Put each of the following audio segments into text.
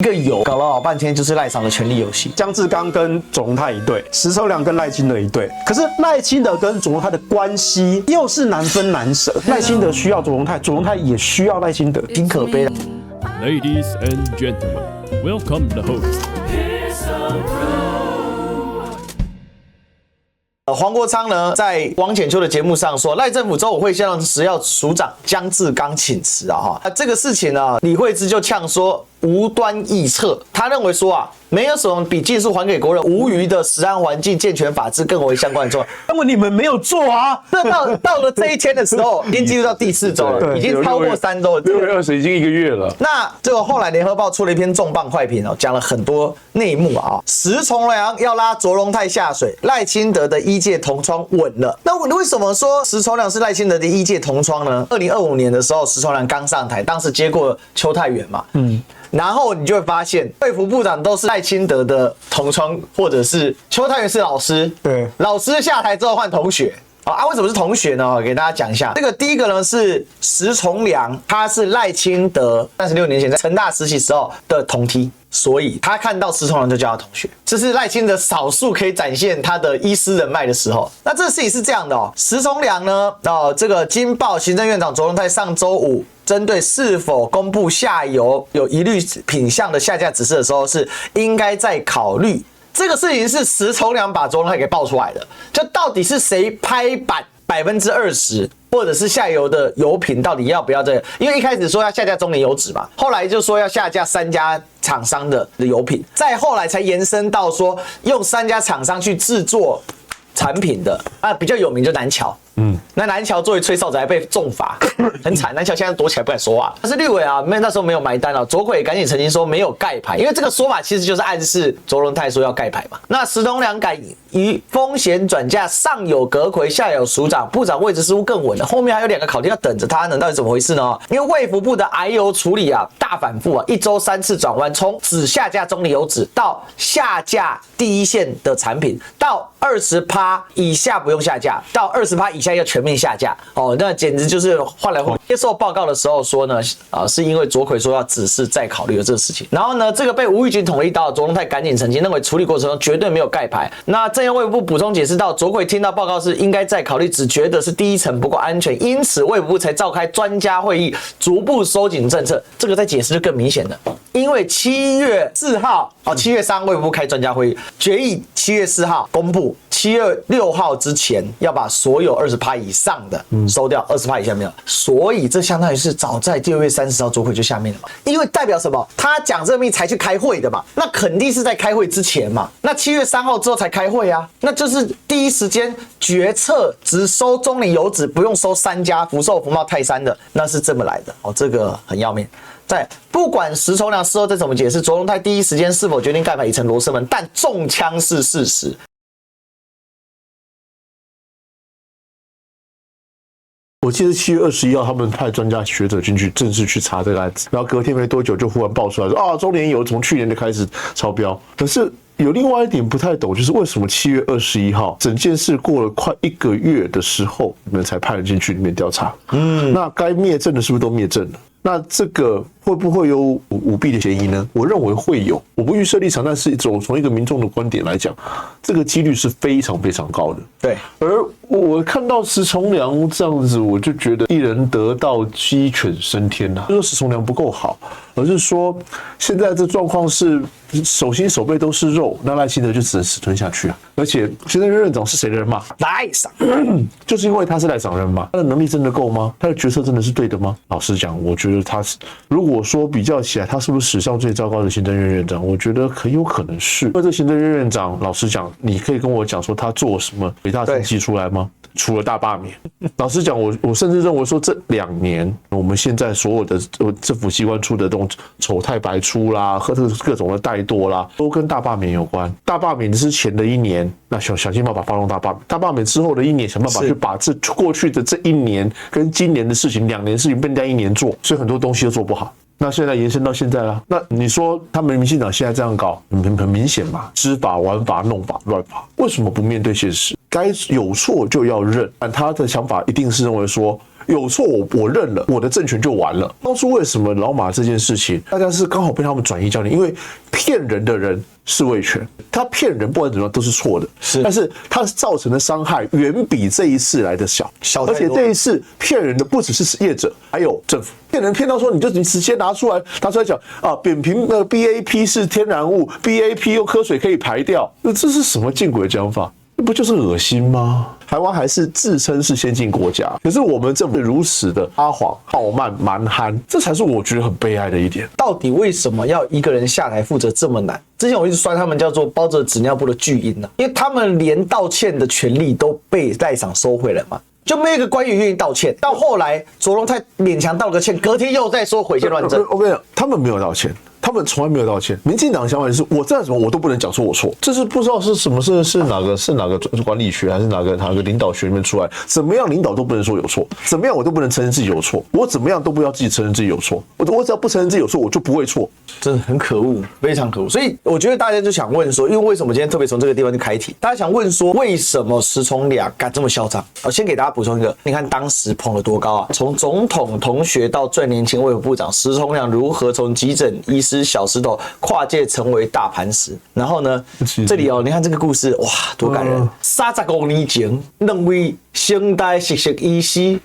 一個有搞了老半天就是賴場的權力遊戲。江志剛跟左榮泰一隊，石崇良跟賴清德一隊。可是賴清德跟左榮泰的關係又是難分難捨。賴清德需要左榮泰，左榮泰也需要賴清德，挺可悲的。Ladies and gentlemen, welcome the host. 黄國昌呢，在王淺秋的節目上說，賴政府週5會向食藥署長江志剛請辭啊哈。這個事情呢，李惠芝就嗆說無端臆測，他認為說啊，沒有什麼比盡數還給國人無虞的食安環境、健全法治更為相關的重要。那麼你們沒有做啊？這到了這一天的時候，已經進入到第4週了，已經超過3週了，6月20已經1個月了。那這個後來聯合報出了一篇重磅快評哦，講了很多內幕啊。石崇良要拉卓榮泰下水，賴清德的醫界同窗穩了。那為什麼說石崇良是賴清德的醫界同窗呢？2025年的時候，石崇良剛上台，當時接過邱泰源嘛，然後你就會發現，衛福部長都是賴清德的同窗，或者是邱泰源是老師，對，老師下台之後換同學。为什麼是同學呢？給大家講一下。這個第一個呢是石崇良，他是賴清德36年前在成大實習時候的同梯，所以他看到石崇良就叫他同學。這是賴清德少數可以展現他的醫師人脈的時候。那這個事情是這樣的哦，石崇良呢，這個經報行政院長卓榮泰上週5針對是否公布下游有疑慮品項的下架指示的時候，是應該再考慮。這個事情是石崇良把卓榮泰給爆出來的，就到底是誰拍板20%，或者是下游的油品到底要不要這個？因為一開始說要下架中年油脂嘛，後來就說要下架3家廠商的油品，再後來才延伸到說用3家廠商去制作產品的啊，比較有名就南橋。那南橋作為吹哨子還被重罰，很慘。南橋現在躲起來不敢說話。但是立委啊，那時候沒有埋單啊。卓奎趕緊澄清說沒有蓋牌，因為這個說法其實就是暗示卓榮泰說要蓋牌嘛。那石崇良敢於風險轉嫁，上有閣揆，下有署長，部長位置似乎更穩了。後面還有2個考題要等着他呢，到底怎麼回事呢？因為衛福部的癌油處理啊大反覆啊，1週3次轉彎，從只下架中離油脂到下架第一線的產品，到20%以下不用下架，到20%以下要全面下架哦，那簡直就是換來換去。接受報告的時候說呢，是因為卓奎說要指示再考慮了這個事情。然後呢，這個被吳玉君捅了一刀，卓榮泰趕緊澄清，認為處理過程中絕對沒有蓋牌。那正要衛福部補充解釋到，卓奎聽到報告是應該再考慮，只覺得是第一層不夠安全，因此衛福部才召開專家會議，逐步收緊政策。這個再解釋就更明顯了，因為7月4號7月3號衛福部開專家會議，決議7月4號公布，7月6號之前要把所有20%以上的收掉，20%以下沒有。所以這相當於是早在6月30號卓奎就下面了嘛，因為代表什麼？他講這個命才去開會的嘛，那肯定是在開會之前嘛。那7月3號之後才開會啊，那就是第一時間決策只收中離油脂，不用收3家福壽、福茂、泰山的，那是這麼來的哦，這個很要命。在不管石崇良事後再怎麼解釋，卓榮泰第一時間是否決定蓋牌已成羅生門，但中槍是事實。我記得7月21號，他們派專家學者進去正式去查這個案子，然後隔天沒多久就忽然爆出來說中聯油從去年就開始超標。可是有另外一點不太懂，就是為什麼7月21號整件事過了快1個月的時候，你們才派人進去裡面調查？那該滅證的是不是都滅證了？那這個會不會有舞弊的嫌疑呢？我認為會有，我不預設立場，但是從一個民眾的觀點來講，這個幾率是非常非常高的。對，而我看到石崇良這樣子，我就覺得一人得道雞犬升天吶，不是說石崇良不夠好，而是說現在這狀況是手心手背都是肉，那賴清德就只能死吞下去啊。而且行政院院長是誰的人嘛？賴長，就是因為他是賴長人嘛，他的能力真的夠嗎？他的決策真的是对的嗎？老實講，我覺得他是，如果說比較起來，他是不是史上最糟糕的行政院院長？我覺得很有可能是。因為這行政院院長，老實講，你可以跟我講說他做什麼偉大成績出來嗎？除了大罷免，老實講，我甚至認為說這2年我們現在所有的政府機關出的這種醜態百出啦，和各種的怠惰啦，都跟大罷免有關。大罷免之前的1年，那想盡辦法發動大罷免；大罷免之後的1年，想辦法去把這過去的這1年跟今年的事情、2年的事情变成1年做，所以很多東西都做不好。那現在延伸到現在了，那你說他們民進黨现在這樣搞，很明顯嘛，知法玩法弄法亂法，為什麼不面對現實？該有錯就要認，但他的想法一定是認為說有錯我認了，我的政權就完了。當初為什麼老馬這件事情，大家是剛好被他們轉移焦點，因為騙人的人是味全，他騙人不管怎麼樣都是錯的，但是他造成的傷害遠比這一次來的小，而且這一次騙人的不只是業者，還有政府。騙人騙到說你直接拿出來講啊，扁平BAP 是天然物 ，BAP 用喝水可以排掉，這是什麼見鬼的講法？不就是惡心嗎？台灣還是自稱是先進國家，可是我們政府如此的阿黃、傲慢、蠻橫，這才是我覺得很悲哀的一點。到底為什麼要一個人下台負責這麼難？之前我一直酸他们叫做包着紙尿布的巨嬰呢，因為他們連道歉的權利都被賴場收回了嘛。就沒有一個官員願意道歉，到後來卓榮泰勉強道個歉，隔天又在說毀憲亂政。我跟你講，他們沒有道歉，他們從來沒有道歉。民進黨的想法是，我再怎麼我都不能講說我錯，這是不知道是什麼是哪個管理學還是哪個領導學裡面出來，怎麼樣領導都不能說有錯，怎麼樣我都不能承認自己有錯，我怎麼樣都不要自己承認自己有錯，我只要不承認自己有錯，我就不會錯，真的很可惡，非常可惡。所以我覺得大家就想問說，因為什麼今天特別從這個地方就開題，大家想問說，為什麼石崇良敢這麼囂張？我先給大家補充一個，你看當時捧了多高啊？從總統同學到最年輕衛福部長，石崇良如何從急診醫師小石頭跨界成為大磐石？然後呢，這裡哦，你看這個故事，哇，多感人！35年前，兩位清大實習醫師，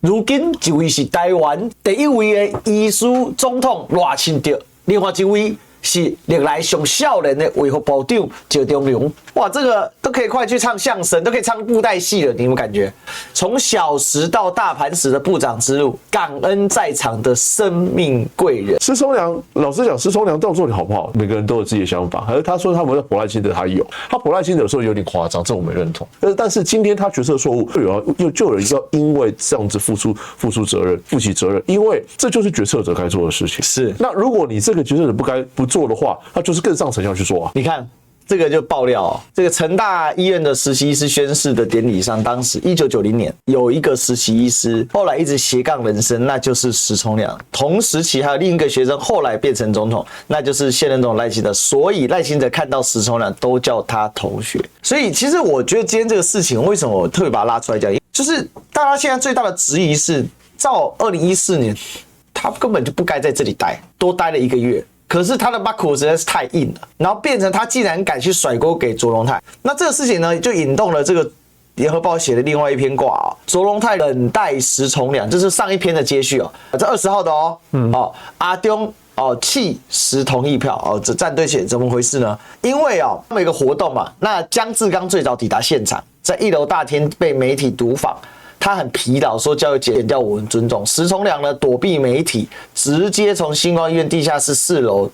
如今一位是台灣第一位的醫師總統賴清德，另外一位是歷來上少年的衛福部長趙忠良。哇，這個都可以快去唱相聲，都可以唱布袋戲了，你有沒有感覺？從小石到大磐石的部長之路，感恩在場的生命貴人。石崇良，老實講，石崇良到底做的好不好，每個人都有自己的想法。而他說他們的普賴清德，他有，他普賴清德有時候有點誇張，這我沒認同。但是今天他決策錯誤，就有人要因為這樣子負責任，負起責任，因為這就是決策者該做的事情。是，那如果你這個決策者不做的話，那就是更上層要去做啊。你看。這個就爆料哦，這個成大醫院的實習醫師宣誓的典禮上，當時1990年有一個實習醫師，後來一直斜槓人生，那就是石崇良。同時期還有另一個學生，後來變成總統，那就是現任總統賴清德。所以賴清德看到石崇良都叫他同學。所以其實我覺得今天這個事情，為什麼我特別把它拉出來講，就是大家現在最大的質疑是，照2014年，他根本就不該在這裡待，多待了1個月。可是他的把口實在是太硬了，然後變成他竟然敢去甩鍋給卓榮泰，那這個事情呢，就引動了這個聯合報寫的另外一篇掛啊，卓榮泰冷待石崇良，這是上一篇的接續哦，這20號的哦，阿中棄石同意票哦，這戰隊寫怎麼回事呢？因為他們有一個活動嘛，那江志剛最早抵達現場，在1樓大廳被媒體毒訪。他很疲勞，說教育剪掉我們尊重。石崇良呢躲避媒體，直接從星光醫院地下室4樓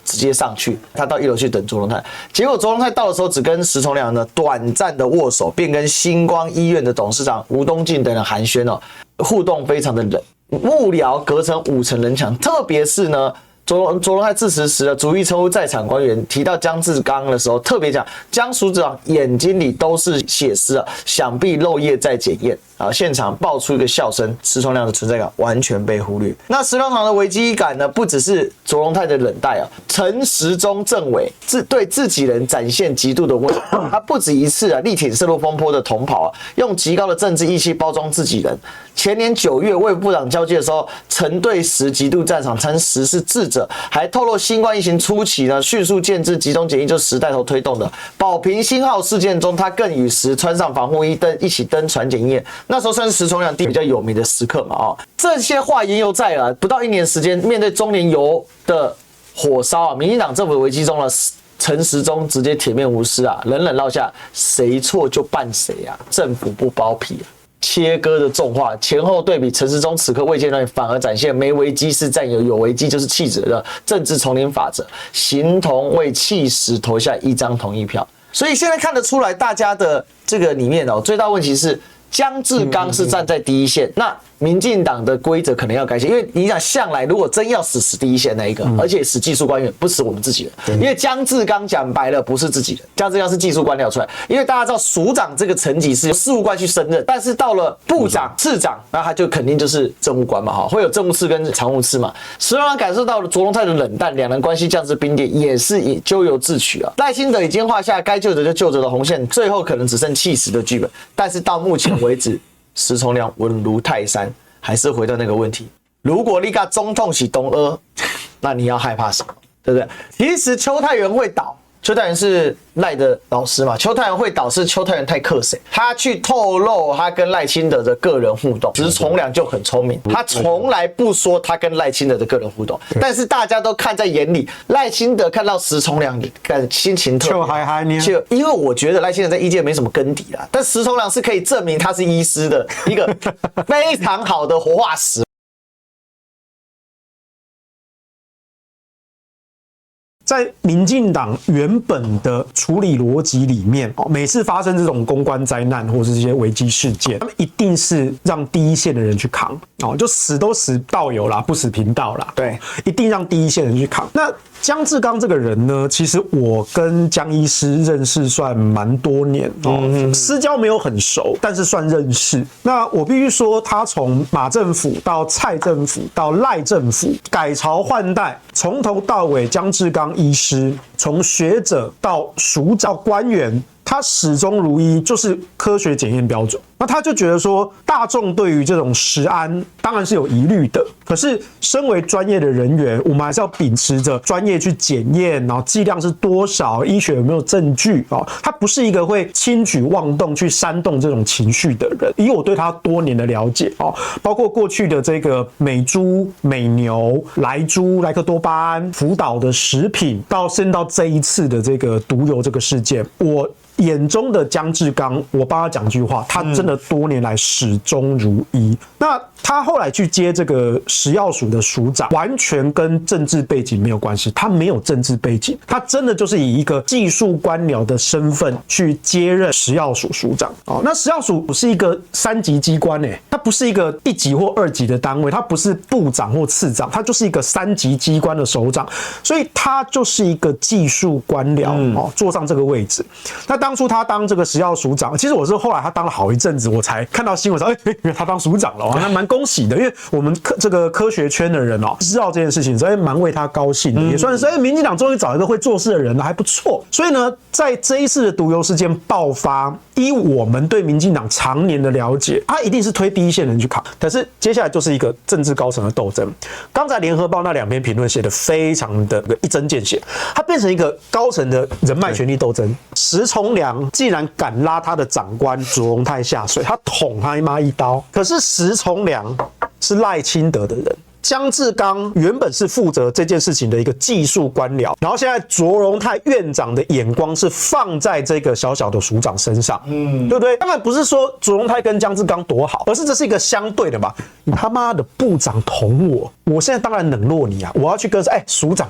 直接上去。他到1樓去等卓榮泰，結果卓榮泰到的時候只跟石崇良呢短暫的握手，便跟星光醫院的董事長吳東進等人寒暄哦，互動非常的冷。幕僚隔成5層人牆，特別是呢。卓榮泰致辭時逐一稱呼在場官員，提到江志剛的時候，特別講江署長眼睛裡都是血絲啊，想必漏夜在檢驗啊。現場爆出一個笑聲，石崇良的存在感完全被忽略。那石崇良的危機感呢，不只是卓榮泰的冷待啊，陳時中政委對自己人展現極度的溫柔，他不止一次力挺涉入風波的同袍用極高的政治義氣包裝自己人。前年9月衛福部長交接的時候，曾對石極度讚賞，稱石是智者，還透露新冠疫情初期呢，迅速建制集中檢疫就是石帶頭推動的。寶瓶星號事件中，他更與石穿上防護衣一起登船檢驗，那時候算是石崇良比較有名的時刻嘛這些話言猶在耳，不到1年時間，面對中年油的火燒民進黨政府的危機中呢，陳時中直接鐵面無私冷冷落下，誰錯就辦誰政府不包庇切割的重話，前後對比，陳時中此刻未見人反而展現沒危機是戰友，有危機就是棄子的政治叢林法則，形同為棄石投下1張同意票。所以現在看得出來，大家的這個裡面最大問題是江志剛是站在第一線，那民進黨的規則可能要改寫，因為你想向來如果真要死第一線那一個，而且死技術官員，不死我們自己人，因為江志剛講白了不是自己人，江志剛是技術官僚出來，因為大家知道署長這個層級是由事務官去升任，但是到了部長、次長，那他就肯定就是政務官嘛，會有政務次跟常務次嘛。石崇良感受到了卓榮泰的冷淡，兩人關係降至冰點，也是以咎由自取賴清德已經畫下該救着就救着的紅線，最後可能只剩棄石的劇本，但是到目前為止。石崇良穩如泰山，還是回到那個問題，如果你個總統是東阿，那你要害怕什麼？對不對？其實邱泰源會倒。邱泰源是賴的老師嘛？邱泰源會倒是邱泰源太克誰？他去透露他跟賴清德的個人互動，石崇良就很聰明，他從來不說他跟賴清德的個人互動，但是大家都看在眼裡。賴清德看到石崇良，心情特別就因為我覺得賴清德在醫界沒什麼根底啦，但石崇良是可以證明他是醫師的一個非常好的活化石。在民進黨原本的處理邏輯裡面，每次發生這種公關災難或是這些危機事件，他們一定是讓第一線的人去扛，就死都死道友啦，不死貧道啦，对，一定讓第一線的人去扛。那江志剛這個人呢，其實我跟江醫師認識算蠻多年私交沒有很熟，但是算認識。那我必須說，他從馬政府到蔡政府到賴政府改朝換代，從頭到尾，江志剛醫師從學者到署長到官員，他始終如一，就是科學檢驗標準。那他就覺得說，大眾對於這種食安當然是有疑慮的，可是身為專業的人員，我們還是要秉持着專業去檢驗，然後劑量是多少，醫學有沒有證據啊？他不是一個會輕舉妄動去煽動這種情緒的人。以我對他多年的了解啊，包括過去的這個美豬、美牛、萊豬、萊克多巴胺、福島的食品，甚至到這一次的這個毒油這個事件，我眼中的江志剛，我幫他講句話，他真的多年來始終如一。那他後來去接這個食藥署的署長，完全跟政治背景沒有關係，他沒有政治背景，他真的就是以一個技術官僚的身份去接任食藥署署長。那食藥署是一個3級機關它不是一個1級或2級的單位，它不是部長或次長，它就是一個3級機關的首長，所以他就是一個技術官僚坐上這個位置。那當初他當这個食藥署長，其實我是後來他當了好一陣子，我才看到新聞說，原來他當署長了，還蠻恭喜的，因為我們這個科學圈的人知道這件事情，所以蠻為他高興的，也算是民進黨終於找一個會做事的人了，還不錯。所以呢，在這一次的毒油事件爆發，依我們對民進黨常年的了解，他一定是推第一線人去扛。可是接下來就是一個政治高層的鬥爭。剛才聯合報那2篇評論寫得非常的一針見血，它變成一個高層的人脈權力鬥爭。石崇良既然敢拉他的長官卓榮泰下水，他捅他媽一刀。可是石崇良是賴清德的人，江志剛原本是負責這件事情的一個技術官僚，然後現在卓榮泰院長的眼光是放在這個小小的署長身上，對不對？當然不是說卓榮泰跟江志剛多好，而是這是一個相對的嘛。你他媽的部長捅我現在當然冷落你啊！我要去跟署長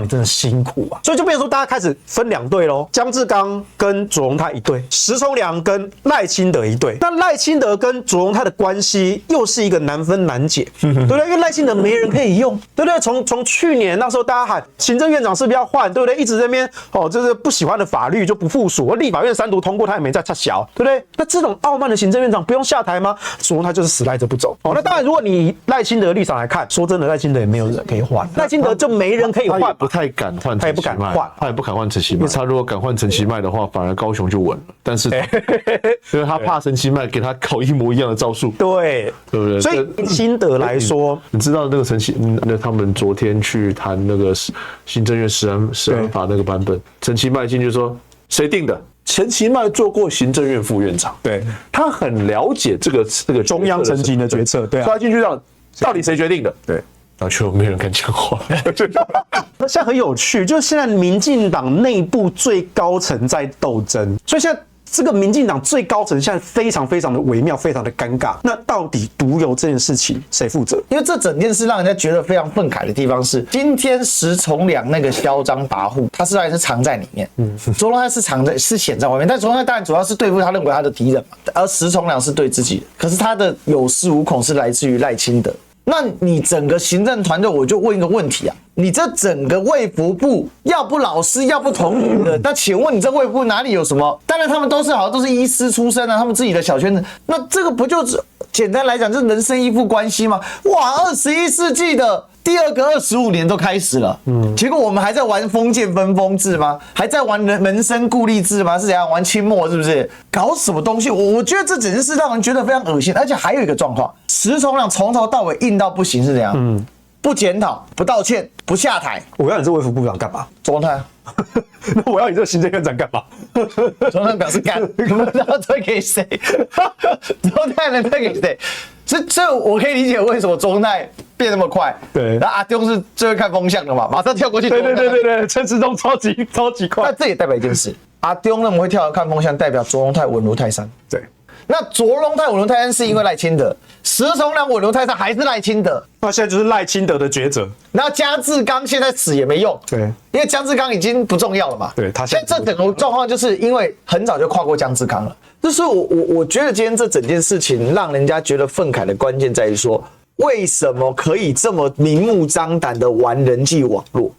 你真的辛苦啊！所以就变成說大家開始分2隊咯，江志剛跟卓榮泰一隊，石崇良跟賴清德一隊。那賴清德跟卓榮泰的關係又是一個難分難解，對不對？因為賴清德沒人可以用，對不對？從去年那時候大家喊行政院長是不是要換，對不对？一直在那邊就是不喜歡的法律就不附屬，立法院3讀通過他也沒在插小，對不對？那這種傲慢的行政院長不用下台嗎？卓榮泰就是死賴着不走。那當然，如果你以賴清德的立場來看，說真的，賴清德也沒有人可以換，賴清德就沒人可以換，他也不太敢換，他也不敢換，他也不敢換陳其邁。他如果敢換陳其邁的話，反而高雄就穩了。但是，因為他怕陳其邁給他搞一模一樣的招數，對不對？所以清德來說，你知道那個他們昨天去談那個行政院食安法那個版本，陳其邁進去說誰定的？陳其邁做過行政院副院長，對，他很了解這個中央層級的決策，對啊，所以他進去讓到底誰決定的？對，然後就沒人敢講話。現在很有趣，就是現在民進黨內部最高層在鬥爭，所以現在這個民進黨最高層現在非常非常的微妙，非常的尷尬。那到底毒油这件事情誰負責？因為這整件事讓人家覺得非常憤慨的地方是，今天石崇良那個囂張跋扈，他是藏在裡面，卓榮泰是顯在外面，但卓榮泰當然主要是對付他認為他的敵人嘛，而石崇良是對自己的，可是他的有恃無恐是來自於賴清德。那你整個行政團隊，我就問一個問題啊，你這整個衛福部要不老師要不同學的，那請問你這衛福部哪裡有什麼？當然他們都是醫師出身啊，他們自己的小圈子，那這個不就是簡單來講就是人生依附關係嗎？哇，21世紀的第二個25年都開始了，結果我們還在玩封建分封制嗎？還在玩人身故吏制嗎？是怎樣玩清末？是不是搞什麼東西？我覺得這簡直是讓人覺得非常惡心，而且還有一個狀況，石崇良從頭到尾硬到不行，是怎樣？不檢討，不道歉，不下台。我要你这衛福部長幹嘛？周荣泰。那我要你这个行政院长幹嘛？周荣泰表示幹，不知道推給誰？周榮泰能推給誰？所以我可以理解為什麼周榮泰變那麼快。對，那阿中是最會看風向的嘛，馬上跳過去。對，陳時中超級快。那這也代表一件事，阿中那麼會跳看風向，代表卓榮泰穩如泰山。對。那卓榮泰穩如泰山是因為賴清德，石崇良穩如泰山還是賴清德。那現在就是賴清德的抉擇。然後江志剛現在死也沒用，對，因為江志剛已經不重要了嘛。對，他現在這整個狀況就是因為很早就跨過江志剛了。就是我覺得今天這整件事情讓人家覺得憤慨的關鍵在於說，為什麼可以這麼明目張膽的玩人際網絡？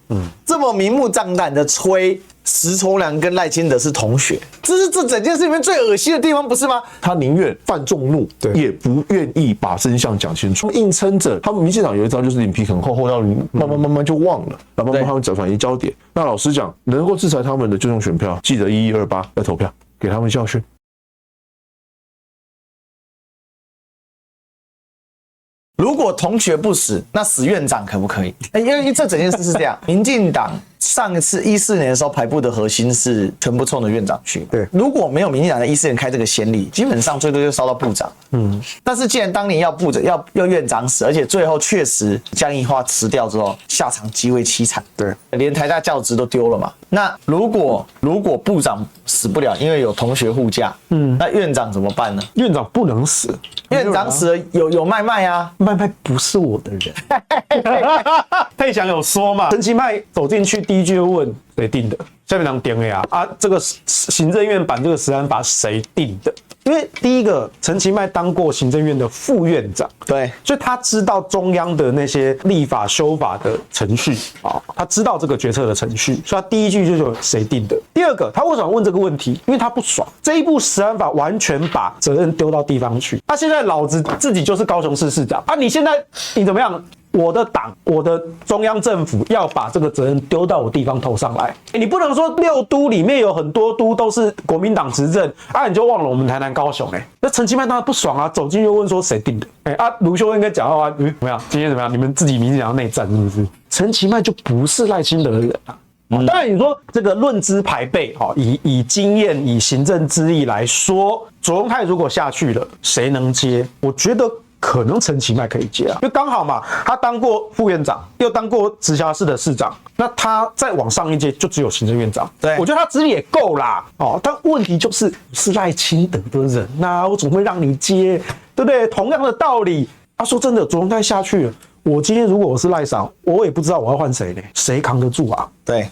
這麼明目張膽的吹石崇良跟賴清德是同學，這是這整件事裡面最惡心的地方，不是嗎？他寧願犯眾怒，也不願意把真相講清楚，硬撐着。他們民進黨有一招，就是臉皮很厚，厚到你慢慢就忘了，然後慢慢他們轉移焦點。那老實講，能夠制裁他們的就用選票，記得1128要投票，給他們教訓。如果同學不死，那死院長可不可以？因為這整件事是這樣，民進黨上一次14年的時候排布的核心是全部衝着院長去。對，如果沒有民進黨在14年開這個先例，基本上最多就燒到部長。但是既然當年要部長要院長死，而且最後確實江宜樺辭掉之後，下場極為淒慘。對，連台大教職都丟了嘛。那如果部長死不了，因為有同學護駕，那院長怎麼辦呢？院長不能死，院長死了有麥啊。麥不是我的人。佩祥有說嘛，陳其邁走進去第一句就問誰定的？下面人定的呀？這個行政院版這個食安法誰定的？因為第一個，陳其邁當過行政院的副院長，對，所以他知道中央的那些立法修法的程序啊，他知道這個決策的程序，所以他第一句就是誰定的。第二個，他為什麼問這個問題？因為他不爽這一部食安法完全把責任丟到地方去。他現在老子自己就是高雄市市長啊，你現在你怎麼樣？我的黨，我的中央政府要把這個責任丟到我地方頭上來，你不能說6都裡面有很多都都是國民黨執政啊，你就忘了我們台南、高雄那陳其邁當然不爽啊，走進又問說誰定的？盧秀燕跟講話怎麼樣？今天怎麼樣？你們自己民進黨內戰是不是？陳其邁就不是賴清德的人啊。當然，你說這個論資排輩，以經驗、以行政資歷來說，卓榮泰如果下去了，誰能接？我覺得可能陳其邁可以接啊，因為剛好嘛，他當過副院長，又當過直轄市的市長，那他再往上一階就只有行政院長。對，我覺得他資歷也夠啦。但問題就是賴清德的人吶，我怎麼會讓你接？對不對？同樣的道理，說真的，卓榮泰下去了，我今天如果我是賴嫂，我也不知道我要換誰呢？誰扛得住啊？對，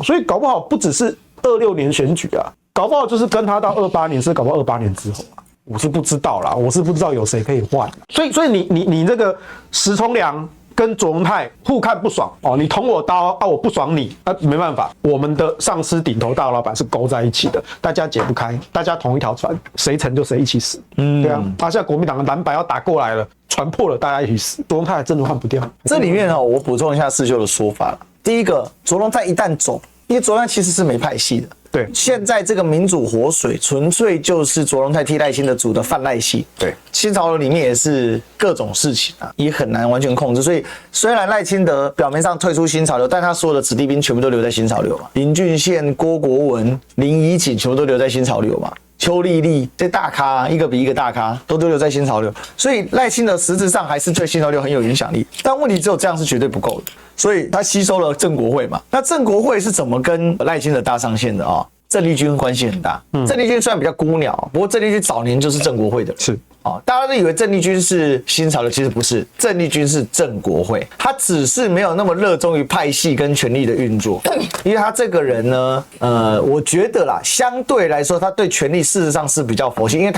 所以搞不好不只是26年選舉啊，搞不好就是跟他到28年，是搞不好28年之後啊。我是不知道啦，我是不知道有誰可以換，所以你這個石崇良跟卓榮泰互看不爽你捅我刀啊，我不爽你啊，沒辦法，我們的上司頂頭大老闆是勾在一起的，大家解不開，大家同一條船，誰沉就誰一起死，對啊，現在國民黨的藍白要打過來了，船破了，大家一起死，卓榮泰還真的換不掉。這裡面我補充一下世修的說法了，第一個，卓榮泰一旦走，因為卓榮泰其實是沒派系的。對，現在這個民主活水純粹就是卓榮泰替賴清德組的泛賴系。對，新潮流裡面也是各種事情啊，也很難完全控制。所以雖然賴清德表面上退出新潮流，但他所有的子弟兵全部都留在新潮流嘛。林俊憲、郭國文、林怡景全部都留在新潮流嘛。邱麗麗這大咖一個比一個大咖，都留在新潮流。所以賴清德實質上還是對新潮流很有影響力，但問題只有這樣是絕對不夠的。所以他吸收了鄭國會嘛，那鄭國會是怎麼跟賴清德搭上線的啊？鄭麗君關係很大，鄭麗君雖然比較孤鳥，不過鄭麗君早年就是鄭國會的，是大家都以為鄭麗君是新潮流，其實不是，鄭麗君是鄭國會，他只是沒有那麼熱衷於派系跟權力的運作，因為他這個人呢，我覺得啦，相對來說，他對權力事實上是比較佛系，因為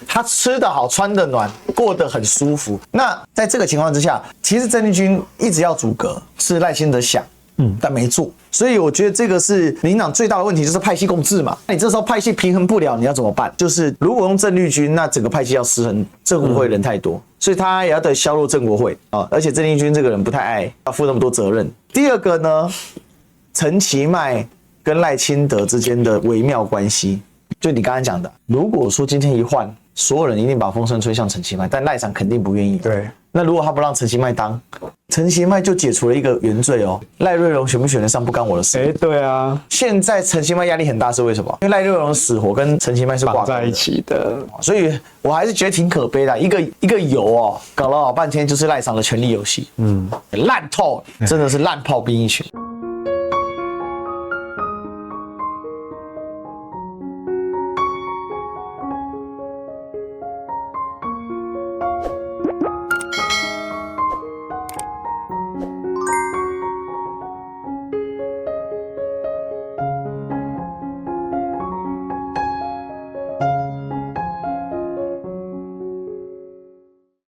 他吃得好，穿得暖，過得很舒服。那在這個情況之下，其實鄭麗君一直要組閣，是賴清德想。但沒做。所以我覺得這個是民進黨最大的問題，就是派系共治嘛。那你這時候派系平衡不了，你要怎麼辦？就是如果用正綠軍，那整個派系要失衡，正國會人太多，所以他也要得削弱正國會啊。而且正綠軍這個人不太愛要負那麼多責任。第二個呢，陳其邁跟賴清德之間的微妙關係，就你剛才講的，如果說今天一換，所有人一定把風聲吹向陳其邁，但賴長肯定不願意。對。那如果他不讓陳其邁當，陳其邁就解除了一個原罪哦。賴瑞隆選不選得上不干我的事。對啊。现在陳其邁壓力很大是為什麼？因為賴瑞隆的死活跟陳其邁是掛在一起的，所以我還是覺得挺可悲的。一個油哦，搞了老半天就是賴長的權力遊戲，爛透，真的是爛炮兵一群。